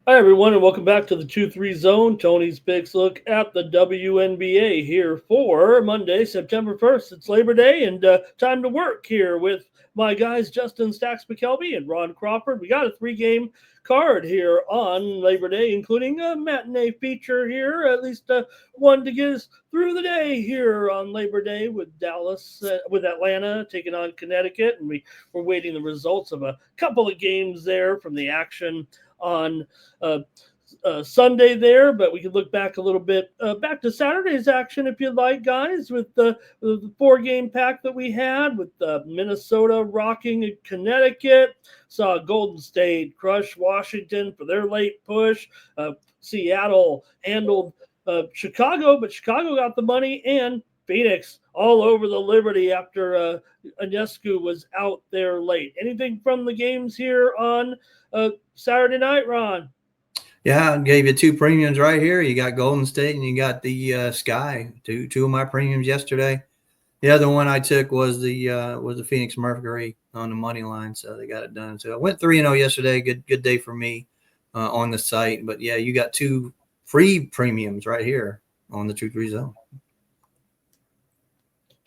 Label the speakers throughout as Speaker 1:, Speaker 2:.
Speaker 1: Hi, everyone, and welcome back to the 2-3 Zone. Tony's Picks look at the WNBA here for Monday, September 1st. It's Labor Day and time to work here with my guys, Justin Stacks McKelvey and Ron Crawford. We got a three-game card here on Labor Day, including a matinee feature here, at least one to get us through the day here on Labor Day with with Atlanta taking on Connecticut. And we're waiting the results of a couple of games there from the action on uh, Sunday there, but we could look back a little bit back to Saturday's action if you'd like, guys, with the four-game pack that we had with Minnesota rocking Connecticut. Saw Golden State crush Washington for their late push. Seattle handled Chicago, but Chicago got the money, and Phoenix all over the Liberty after Ionescu was out there late. Anything from the games here on Saturday night, Ron?
Speaker 2: Yeah, I gave you two premiums right here. You got Golden State and you got the Sky. Two of my premiums yesterday. The other one I took was the Phoenix Mercury on the money line, so they got it done. So I went 3-0 yesterday. Good day for me on the site. But yeah, you got two free premiums right here on the 2-3 zone.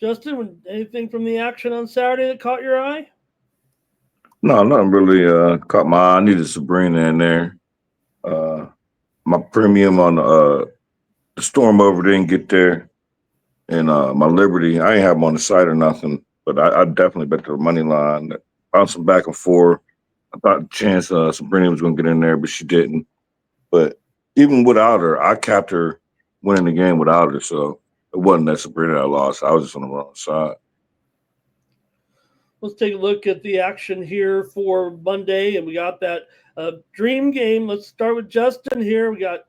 Speaker 1: Justin, anything from the action on Saturday that caught your eye?
Speaker 3: No, nothing really caught my eye. I needed Sabrina in there. Uh, my premium on the storm over didn't get there, and my Liberty, I ain't have them on the site or nothing, but I definitely bet the money line. Bouncing back and forth. I thought chance Sabrina was going to get in there, but she didn't. But even without her, I capped her winning the game without her, so it wasn't that Sabrina that lost. I was just on the wrong side.
Speaker 1: Let's take a look at the action here for Monday, and we got that dream game. Let's start with Justin here. We got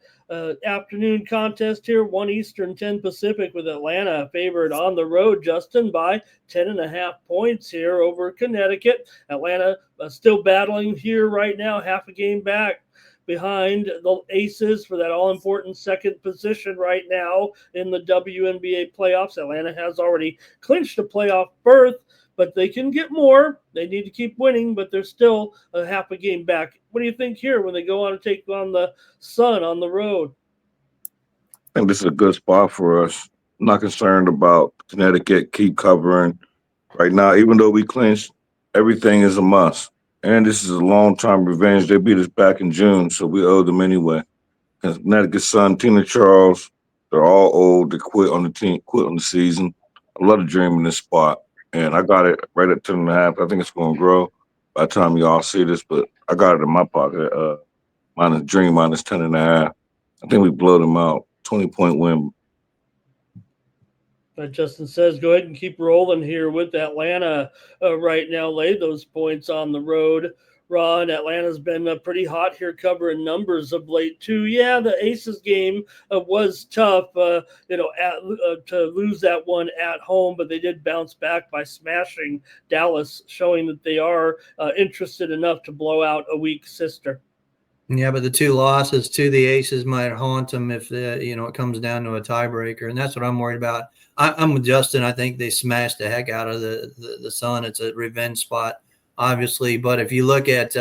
Speaker 1: afternoon contest here, 1 Eastern, 10 Pacific, with Atlanta favored on the road, Justin, by 10.5 points here over Connecticut. Atlanta still battling here right now, half a game back behind the Aces for that all-important second position right now in the WNBA playoffs. Atlanta has already clinched a playoff berth, but they can get more. They need to keep winning, but they're still a half a game back. What do you think here when they go on to take on the Sun on the road?
Speaker 3: I think this is a good spot for us. I'm not concerned about Connecticut keep covering right now. Even though we clinched, everything is a must. And this is a long time revenge. They beat us back in June, so we owe them anyway. Connecticut Sun, Tina Charles, they're all old. They quit on the team, quit on the season. I love the dream in this spot. And I got it right at 10.5. I think it's going to grow by the time y'all see this, but I got it in my pocket. Minus dream minus 10.5. I think we blow them out. 20-point win.
Speaker 1: Justin says, go ahead and keep rolling here with Atlanta right now. Lay those points on the road. Ron, Atlanta's been pretty hot here covering numbers of late, too. Yeah, the Aces game was tough, to lose that one at home, but they did bounce back by smashing Dallas, showing that they are interested enough to blow out a weak sister.
Speaker 2: Yeah, but the two losses to the Aces might haunt them if it comes down to a tiebreaker, and that's what I'm worried about. I'm with Justin. I think they smashed the heck out of the Sun. It's a revenge spot, obviously. But if you look at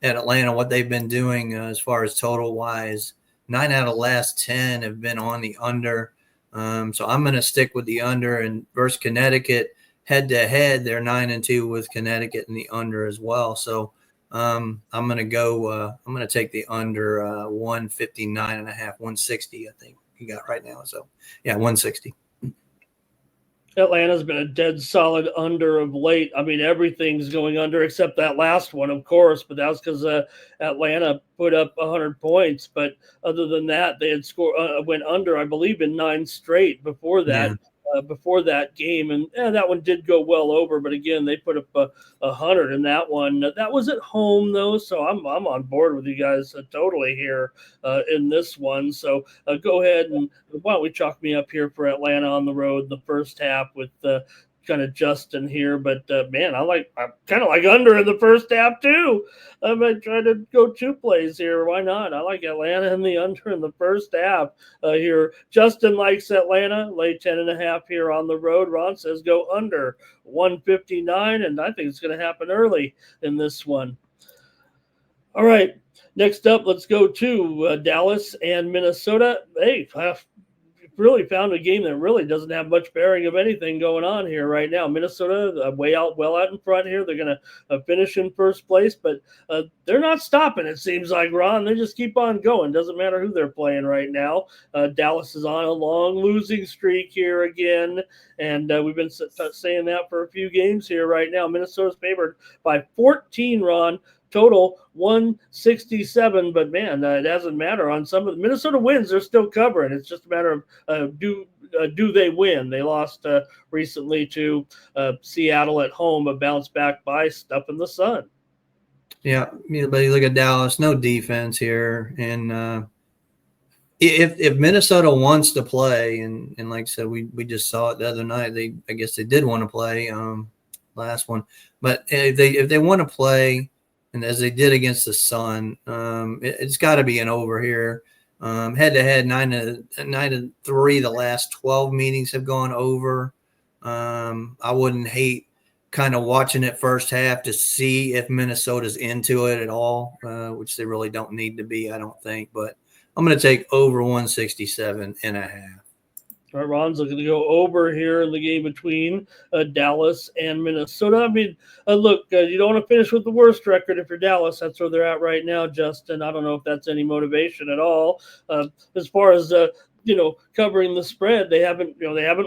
Speaker 2: Atlanta, what they've been doing as far as total wise, 9 out of the last 10 have been on the under. So I'm going to stick with the under. And versus Connecticut, head to head, they're 9-2 with Connecticut in the under as well. So I'm gonna go. I'm gonna take the under 159.5, 160. I think you got right now. So yeah, 160.
Speaker 1: Atlanta's been a dead solid under of late. I mean, everything's going under except that last one, of course, but that was because Atlanta put up 100 points. But other than that, they had went under, I believe, in 9 straight before that.
Speaker 2: Yeah.
Speaker 1: Before that game, and that one did go well over. But again, they put up 100 in that one. That was at home though, so I'm on board with you guys totally here in this one. So go ahead and why don't we chalk me up here for Atlanta on the road in the first half with kind of Justin here, but man, I kind of like under in the first half too. I might try to go 2 plays here. Why not? I like Atlanta in the under in the first half here. Justin likes Atlanta, lay 10.5 here on the road. Ron says go under 159, and I think it's going to happen early in this one. All right. Next up, let's go to Dallas and Minnesota. Hey, really found a game that really doesn't have much bearing of anything going on here right now. Minnesota well out in front here. They're going to finish in first place, but they're not stopping. It seems like, Ron. They just keep on going. Doesn't matter who they're playing right now. Dallas is on a long losing streak here again, and we've been saying that for a few games here right now. Minnesota's favored by 14, Ron. Total 167, but man, it doesn't matter. On some of the Minnesota wins, they're still covering. It's just a matter of do they win? They lost recently to Seattle at home, a bounce back by stuff in the sun.
Speaker 2: Yeah, but you look at Dallas, no defense here, and if Minnesota wants to play, and like I said, we just saw it the other night. I guess they did want to play last one, but if they want to play. And as they did against the Sun, it's got to be an over here. Head to head, 9-3. The last 12 meetings have gone over. I wouldn't hate kind of watching it first half to see if Minnesota's into it at all, which they really don't need to be, I don't think. But I'm going to take over 167.5.
Speaker 1: All right, Ron's looking to go over here in the game between Dallas and Minnesota. I mean, look, you don't want to finish with the worst record if you're Dallas. That's where they're at right now, Justin. I don't know if that's any motivation at all. As far as covering the spread, they haven't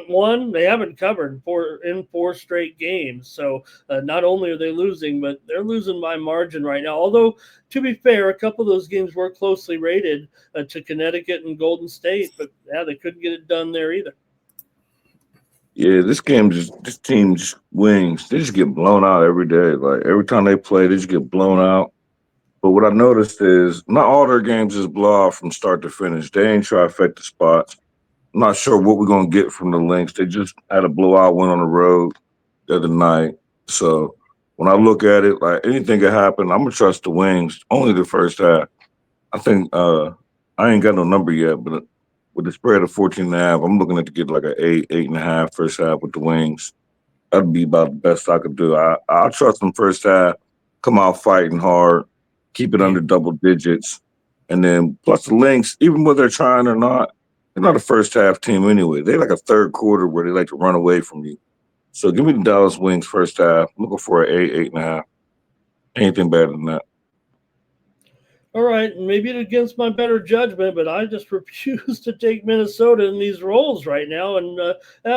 Speaker 1: won, they haven't covered in four straight games. So not only are they losing, but they're losing by margin right now. Although, to be fair, a couple of those games were closely rated to Connecticut and Golden State, but yeah, they couldn't get it done there either.
Speaker 3: Yeah, this team just wings. They just get blown out every day. Like every time they play, they just get blown out. But what I noticed is not all their games is blowout from start to finish. They ain't trifecta spots. I'm not sure what we're gonna get from the Lynx. They just had a blowout win on the road the other night. So when I look at it, like anything can happen. I'm gonna trust the Wings. Only the first half. I think I ain't got no number yet, but with the spread of 14.5, I'm looking at to get like an 8.5 first half with the Wings. That'd be about the best I could do. I'll trust them first half, come out fighting hard, keep it under double digits, and then plus the Lynx, even whether they're trying or not, they're not a first half team anyway. They're like a third quarter where they like to run away from you. So give me the Dallas Wings first half. I'm looking for an 8.5. Anything better than that.
Speaker 1: All right, maybe it's against my better judgment, but I just refuse to take Minnesota in these roles right now, and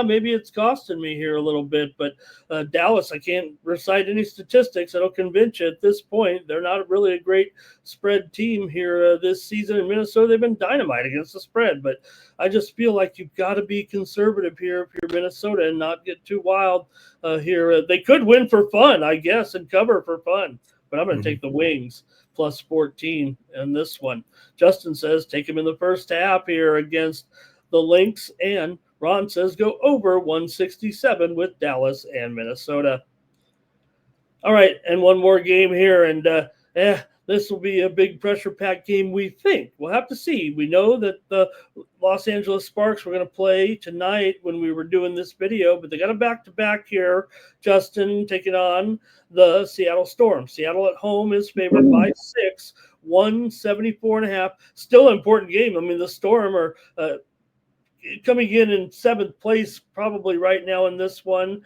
Speaker 1: maybe it's costing me here a little bit. But Dallas, I can't recite any statistics that'll convince you at this point. They're not really a great spread team here this season. In Minnesota, they've been dynamite against the spread, but I just feel like you've got to be conservative here if you're Minnesota and not get too wild here. They could win for fun, I guess, and cover for fun, but I'm going to take the Wings. Plus 14 in this one. Justin says take him in the first half here against the Lynx, and Ron says go over 167 with Dallas and Minnesota. All right, and one more game here, and this will be a big pressure-packed game, we think. We'll have to see. We know that the Los Angeles Sparks were going to play tonight when we were doing this video, but they got a back-to-back here. Justin taking on the Seattle Storm. Seattle at home is favored by 6, 174.5. Still an important game. I mean, the Storm are coming in seventh place probably right now in this one.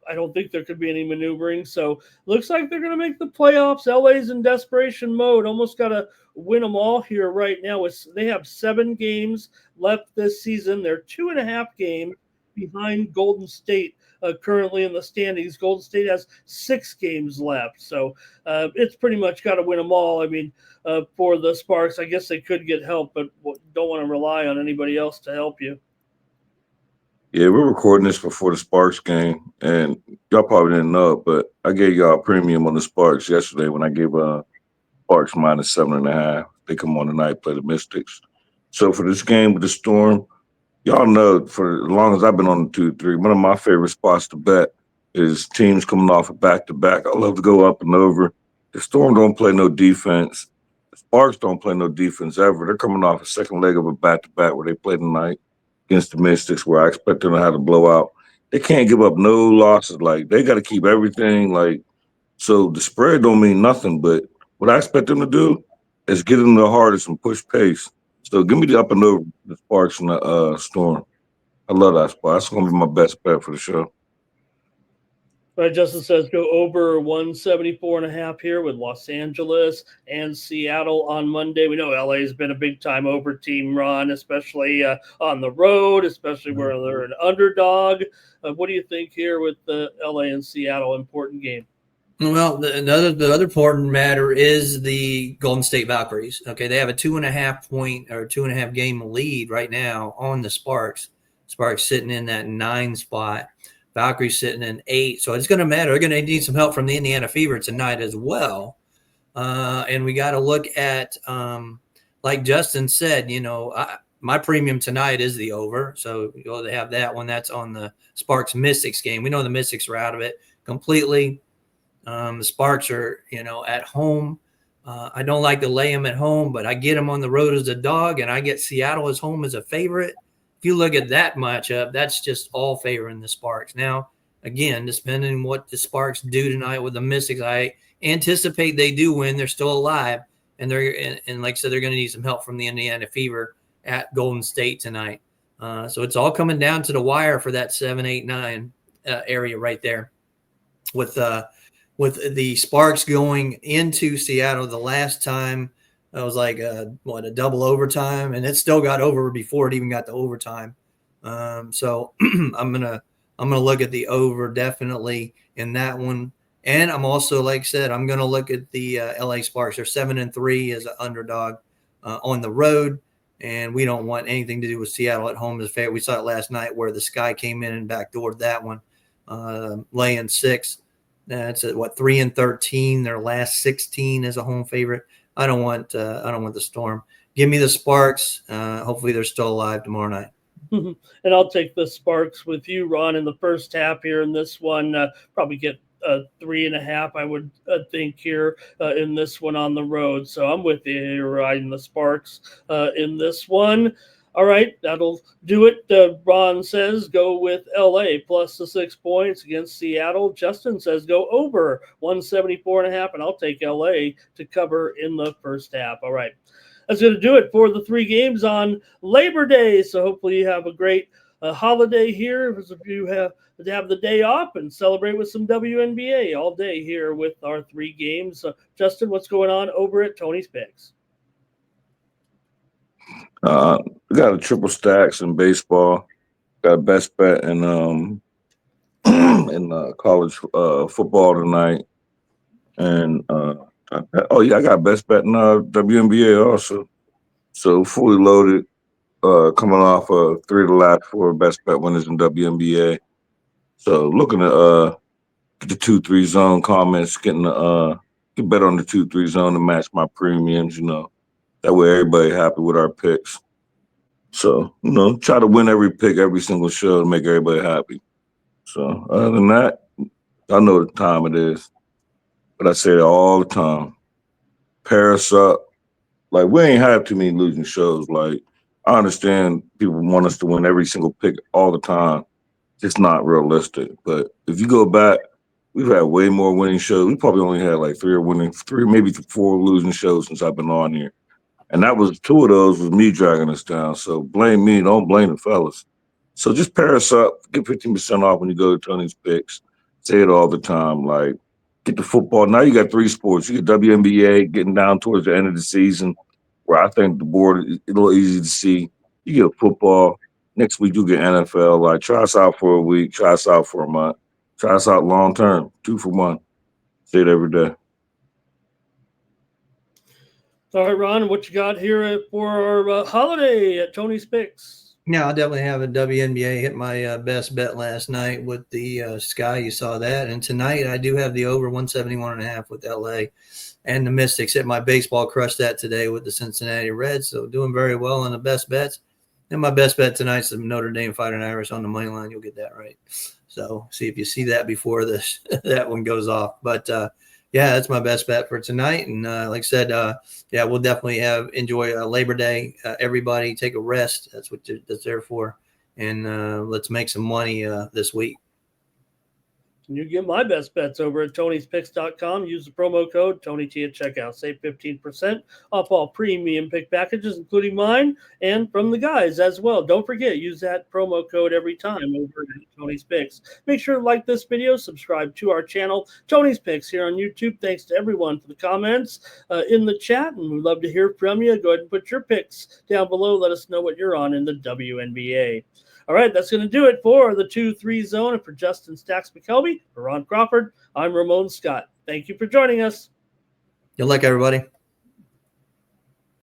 Speaker 1: I don't think there could be any maneuvering. So looks like they're going to make the playoffs. LA's in desperation mode. Almost got to win them all here right now. They have 7 games left this season. They're 2.5 games behind Golden State currently in the standings. Golden State has 6 games left. So it's pretty much got to win them all. I mean, for the Sparks, I guess they could get help, but don't want to rely on anybody else to help you.
Speaker 3: Yeah, we're recording this before the Sparks game, and y'all probably didn't know it, but I gave y'all a premium on the Sparks yesterday when I gave Sparks -7.5. They come on tonight, play the Mystics. So for this game with the Storm, y'all know for as long as I've been on the 2-3, one of my favorite spots to bet is teams coming off a back-to-back. I love to go up and over. The Storm don't play no defense. The Sparks don't play no defense ever. They're coming off a second leg of a back-to-back where they play tonight against the Mystics, where I expect them to have a blowout. They can't give up no losses. Like, they got to keep everything. Like, so the spread don't mean nothing, but what I expect them to do It's getting the hardest and push pace. So give me the up and over the Sparks and the Storm. I love that spot. That's gonna be my best bet for the show.
Speaker 1: Right, Justin says go over 174.5 here with Los Angeles and Seattle on Monday. We know LA has been a big time over team run, especially on the road, especially where they're an underdog. What do you think here with the LA and Seattle important game?
Speaker 2: Well, the other important matter is the Golden State Valkyries. Okay, they have a 2.5 point or 2.5 game lead right now on the Sparks. Sparks sitting in that 9 spot. Valkyries sitting in 8. So it's going to matter. They're going to need some help from the Indiana Fever tonight as well. And we got to look at, like Justin said, my premium tonight is the over. So you'll have that one. That's on the Sparks Mystics game. We know the Mystics are out of it completely. The Sparks are, at home. I don't like to lay them at home, but I get them on the road as a dog, and I get Seattle as home as a favorite. If you look at that matchup, that's just all favoring the Sparks. Now, again, depending on what the Sparks do tonight with the Mystics, I anticipate they do win. They're still alive, and and like I said, they're going to need some help from the Indiana Fever at Golden State tonight. So it's all coming down to the wire for that 7, 8, 9 area right there. With the Sparks going into Seattle the last time, it was like a double overtime, and it still got over before it even got to overtime. So I'm gonna look at the over definitely in that one, and I'm also, like I said, I'm gonna look at the LA Sparks. They're 7-3 as an underdog on the road, and we don't want anything to do with Seattle at home as a favorite. We saw it last night where the Sky came in and backdoored that one, laying 6. That's at 3-13. Their last 16 as a home favorite. I don't want the Storm. Give me the Sparks. Hopefully they're still alive tomorrow night.
Speaker 1: And I'll take the Sparks with you, Ron, in the first half here in this one. Probably get 3.5, I would think, here in this one on the road. So I'm with you here, riding the Sparks in this one. All right, that'll do it. Ron says go with LA plus the 6 points against Seattle. Justin says go over 174.5, and I'll take LA to cover in the first half. All right, that's going to do it for the 3 games on Labor Day. So hopefully you have a great holiday here. If you have the day off and celebrate with some WNBA all day here with our 3 games. Justin, what's going on over at Tony's Picks?
Speaker 3: We got a triple stacks in baseball. Got a best bet in in college football tonight, and I got best bet in WNBA also. So fully loaded, coming off 3 of the last 4 best bet winners in WNBA. So looking to get the 2-3 zone comments, get better on the 2-3 zone to match my premiums. That way everybody happy with our picks. So, try to win every pick, every single show to make everybody happy. So, other than that, I know the time it is, but I say it all the time. Pair us up. Like, we ain't have too many losing shows. Like, I understand people want us to win every single pick all the time. It's not realistic. But if you go back, we've had way more winning shows. We probably only had like 3 maybe 4 losing shows since I've been on here. And that was 2 of those was me dragging us down. So blame me, don't blame the fellas. So just pair us up, get 15% off when you go to Tony's Picks. Say it all the time. Like, get the football. Now you got 3 sports. You get WNBA getting down towards the end of the season, where I think the board is a little easy to see. You get football. Next week you get NFL. Like, try us out for a week, try us out for a month, try us out long term, 2 for 1. Say it every day.
Speaker 1: All right, Ron, what you got here for our holiday at Tony's Picks?
Speaker 2: Yeah, I'll definitely have a WNBA. Hit my best bet last night with the Sky. You saw that. And tonight I do have the over 171.5 with LA. And the Mystics hit my baseball, crushed that today with the Cincinnati Reds. So doing very well on the best bets. And my best bet tonight's the Notre Dame Fighting Irish on the money line. You'll get that right. So see if you see that before this that one goes off. But yeah, that's my best bet for tonight. And like I said, yeah, we'll definitely enjoy Labor Day. Everybody take a rest. That's what that's there for. And let's make some money this week.
Speaker 1: And you get my best bets over at Tony'sPicks.com. Use the promo code TonyT at checkout. Save 15% off all premium pick packages, including mine and from the guys as well. Don't forget, use that promo code every time over at Tony's Picks. Make sure to like this video, subscribe to our channel, Tony's Picks, here on YouTube. Thanks to everyone for the comments in the chat, and we'd love to hear from you. Go ahead and put your picks down below. Let us know what you're on in the WNBA. All right, that's going to do it for the 2-3 zone. And for Justin Stacks Mcelvy, for Ron Crawford, I'm Ramon Scott. Thank you for joining us.
Speaker 2: Good luck, everybody.